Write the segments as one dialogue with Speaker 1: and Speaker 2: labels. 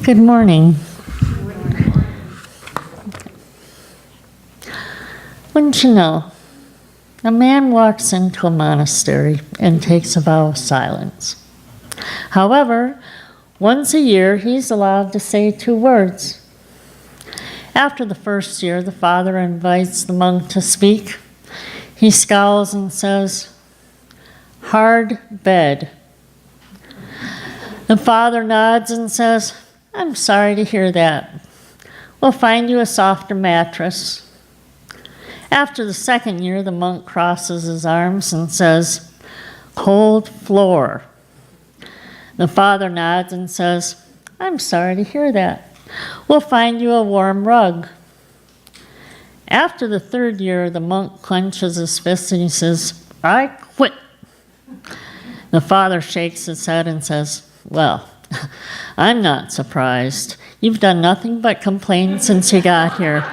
Speaker 1: Good morning. Wouldn't you know, a man walks into a monastery and takes a vow of silence. However, once a year, he's allowed to say 2 words. After the first year, the father invites the monk to speak. He scowls and says, "Hard bed." The father nods and says, "I'm sorry to hear that. We'll find you a softer mattress." After the second year, the monk crosses his arms and says, "Cold floor." The father nods and says, "I'm sorry to hear that. We'll find you a warm rug." After the third year, the monk clenches his fist and he says, "I quit." The father shakes his head and says, "Well, I'm not surprised. You've done nothing but complain since you got here."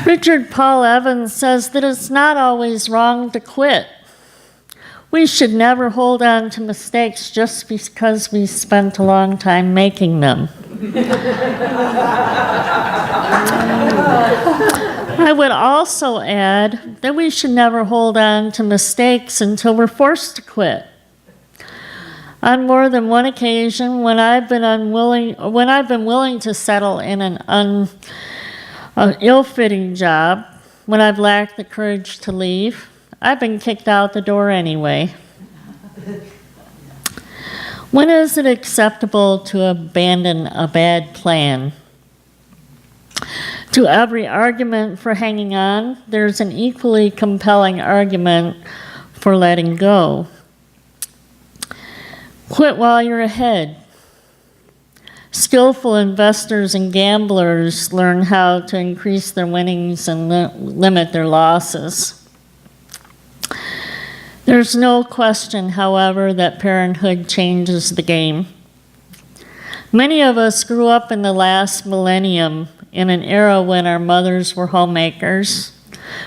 Speaker 1: Richard Paul Evans says that it's not always wrong to quit. We should never hold on to mistakes just because we spent a long time making them. I would also add that we should never hold on to mistakes until we're forced to quit. On more than one occasion, when I've been willing to settle in an ill-fitting job, when I've lacked the courage to leave, I've been kicked out the door anyway. When is it acceptable to abandon a bad plan? To every argument for hanging on, there's an equally compelling argument for letting go. Quit while you're ahead. Skillful investors and gamblers learn how to increase their winnings and limit their losses. There's no question, however, that parenthood changes the game. Many of us grew up in the last millennium in an era when our mothers were homemakers,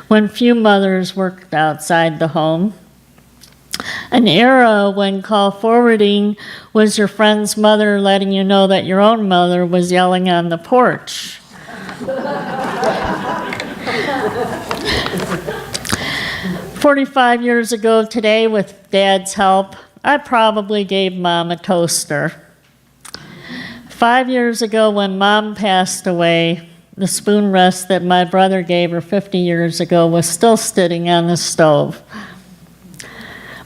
Speaker 1: when few mothers worked outside the home, an era when call forwarding was your friend's mother letting you know that your own mother was yelling on the porch. 45 years ago today, with Dad's help, I probably gave Mom a toaster. 5 years ago, when Mom passed away, the spoon rest that my brother gave her 50 years ago was still sitting on the stove.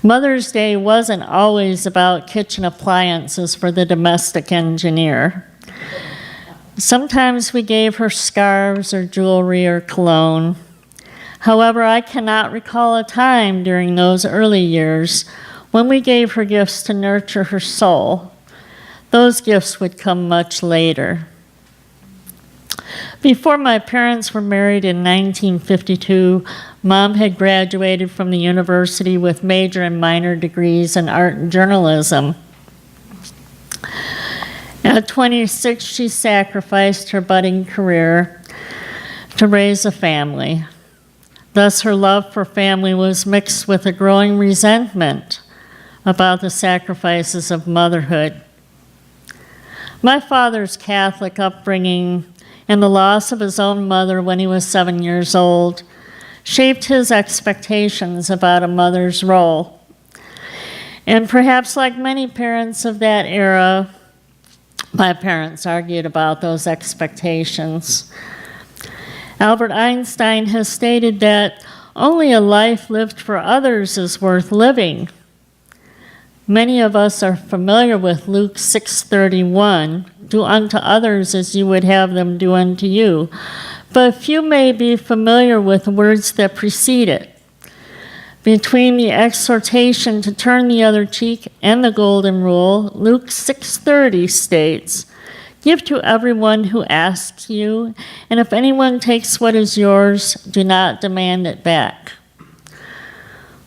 Speaker 1: Mother's Day wasn't always about kitchen appliances for the domestic engineer. Sometimes we gave her scarves or jewelry or cologne. However, I cannot recall a time during those early years when we gave her gifts to nurture her soul. Those gifts would come much later. Before my parents were married in 1952, Mom had graduated from the university with major and minor degrees in art and journalism. At 26, she sacrificed her budding career to raise a family. Thus, her love for family was mixed with a growing resentment about the sacrifices of motherhood. My father's Catholic upbringing and the loss of his own mother when he was 7 years old shaped his expectations about a mother's role. And perhaps like many parents of that era, my parents argued about those expectations. Albert Einstein has stated that only a life lived for others is worth living. Many of us are familiar with Luke 6:31, "Do unto others as you would have them do unto you." But few may be familiar with the words that precede it. Between the exhortation to turn the other cheek and the golden rule, Luke 6:30 states, "Give to everyone who asks you, and if anyone takes what is yours, do not demand it back."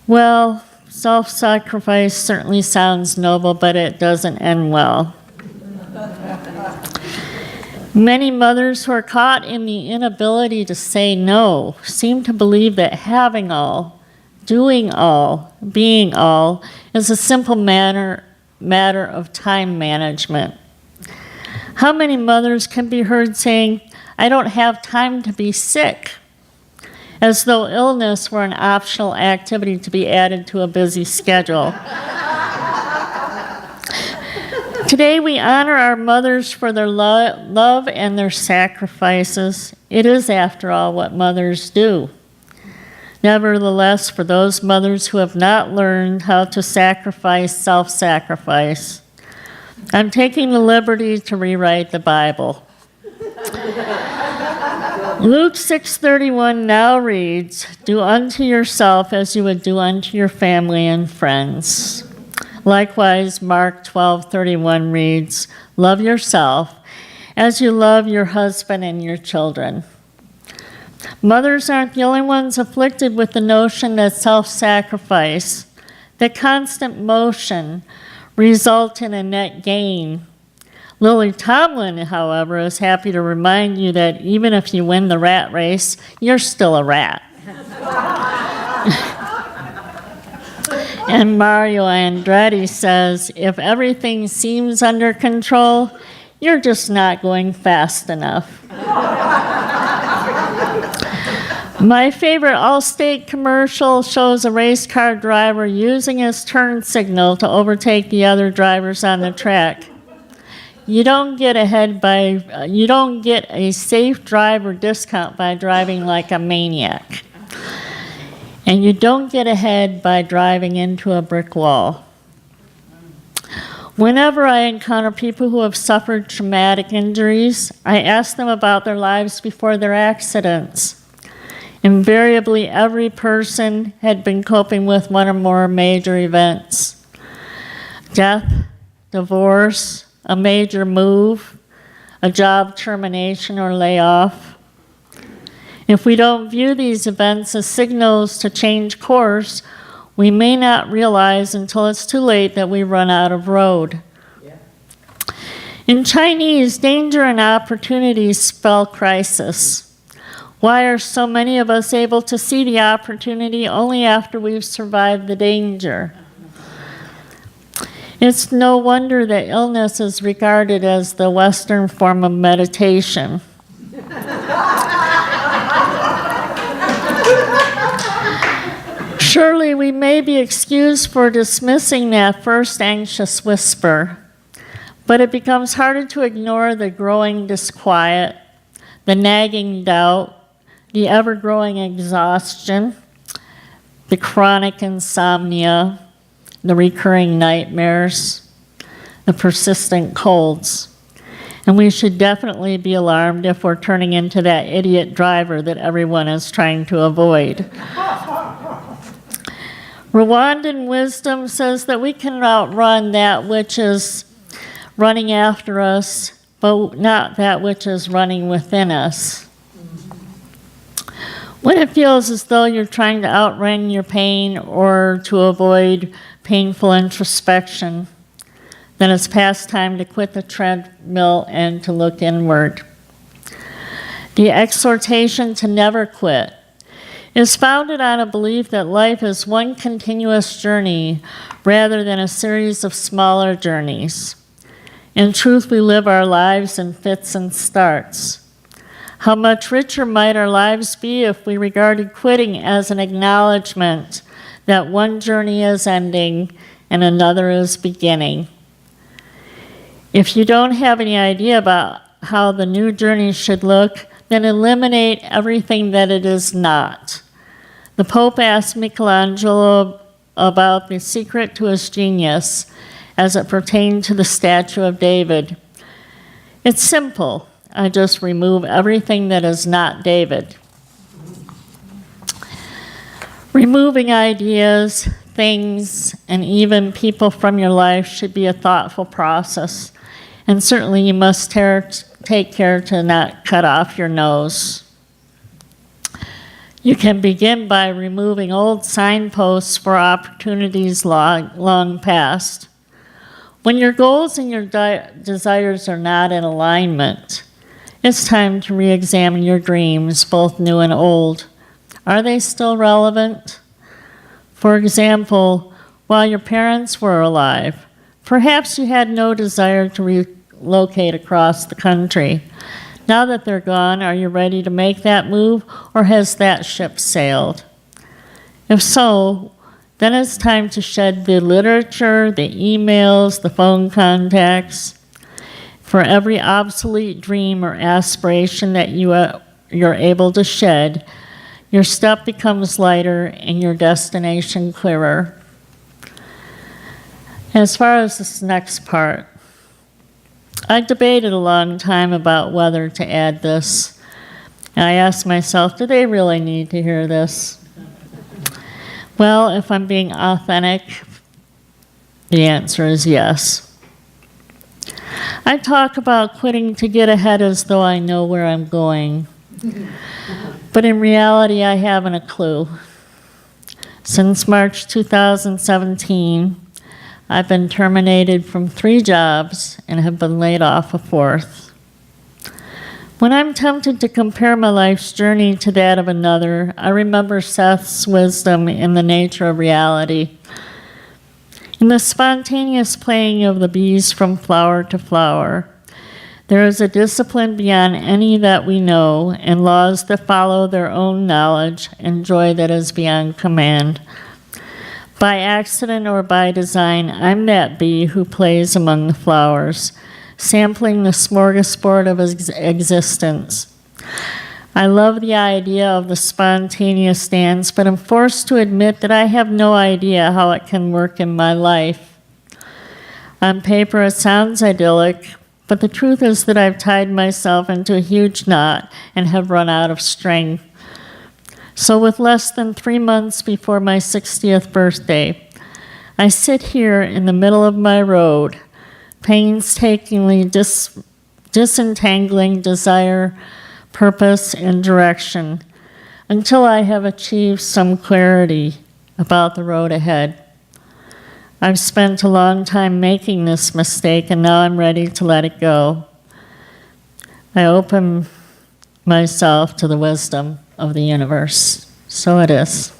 Speaker 1: Well, self-sacrifice certainly sounds noble, but it doesn't end well. Many mothers who are caught in the inability to say no seem to believe that having all, doing all, being all, is a simple matter of time management. How many mothers can be heard saying, "I don't have time to be sick," as though illness were an optional activity to be added to a busy schedule? Today we honor our mothers for their love and their sacrifices. It is, after all, what mothers do. Nevertheless, for those mothers who have not learned how to sacrifice self-sacrifice, I'm taking the liberty to rewrite the Bible. Luke 6:31 now reads, "Do unto yourself as you would do unto your family and friends." Likewise, Mark 12:31 reads, "Love yourself as you love your husband and your children." Mothers aren't the only ones afflicted with the notion that self-sacrifice, that constant motion, result in a net gain. Lily Tomlin, however, is happy to remind you that even if you win the rat race, you're still a rat. And Mario Andretti says, if everything seems under control, you're just not going fast enough. My favorite Allstate commercial shows a race car driver using his turn signal to overtake the other drivers on the track. You don't get a safe driver discount by driving like a maniac. And you don't get ahead by driving into a brick wall. Whenever I encounter people who have suffered traumatic injuries, I ask them about their lives before their accidents. Invariably, every person had been coping with one or more major events: death, divorce, a major move, a job termination or layoff. If we don't view these events as signals to change course, we may not realize until it's too late that we run out of road. Yeah. In Chinese, danger and opportunity spell crisis. Why are so many of us able to see the opportunity only after we've survived the danger? It's no wonder that illness is regarded as the Western form of meditation. Surely we may be excused for dismissing that first anxious whisper, but it becomes harder to ignore the growing disquiet, the nagging doubt, the ever-growing exhaustion, the chronic insomnia, the recurring nightmares, the persistent colds. And we should definitely be alarmed if we're turning into that idiot driver that everyone is trying to avoid. Rwandan wisdom says that we can outrun that which is running after us, but not that which is running within us. When it feels as though you're trying to outrun your pain or to avoid painful introspection, then it's past time to quit the treadmill and to look inward. The exhortation to never quit is founded on a belief that life is one continuous journey rather than a series of smaller journeys. In truth, we live our lives in fits and starts. How much richer might our lives be if we regarded quitting as an acknowledgement that one journey is ending and another is beginning. If you don't have any idea about how the new journey should look, then eliminate everything that it is not. The Pope asked Michelangelo about the secret to his genius as it pertained to the statue of David. It's simple. I just remove everything that is not David. Removing ideas, things, and even people from your life should be a thoughtful process. And certainly you must take care to not cut off your nose. You can begin by removing old signposts for opportunities long past. When your goals and your desires are not in alignment, it's time to re-examine your dreams, both new and old. Are they still relevant? For example, while your parents were alive, perhaps you had no desire to relocate across the country. Now that they're gone, are you ready to make that move, or has that ship sailed? If so, then it's time to shed the literature, the emails, the phone contacts. For every obsolete dream or aspiration that you're able to shed, your step becomes lighter and your destination clearer. As far as this next part, I debated a long time about whether to add this. And I asked myself, do they really need to hear this? Well, if I'm being authentic, the answer is yes. I talk about quitting to get ahead as though I know where I'm going. But in reality, I haven't a clue. Since March 2017, I've been terminated from 3 jobs and have been laid off a 4th. When I'm tempted to compare my life's journey to that of another, I remember Seth's wisdom in the nature of reality. In the spontaneous playing of the bees from flower to flower, there is a discipline beyond any that we know, and laws that follow their own knowledge, and joy that is beyond command. By accident or by design, I'm that bee who plays among the flowers, sampling the smorgasbord of existence. I love the idea of the spontaneous dance, but I'm forced to admit that I have no idea how it can work in my life. On paper, it sounds idyllic, but the truth is that I've tied myself into a huge knot and have run out of strength. So with less than 3 months before my 60th birthday, I sit here in the middle of my road, painstakingly disentangling desire, purpose, and direction until I have achieved some clarity about the road ahead. I've spent a long time making this mistake, and now I'm ready to let it go. I open myself to the wisdom of the universe. So it is.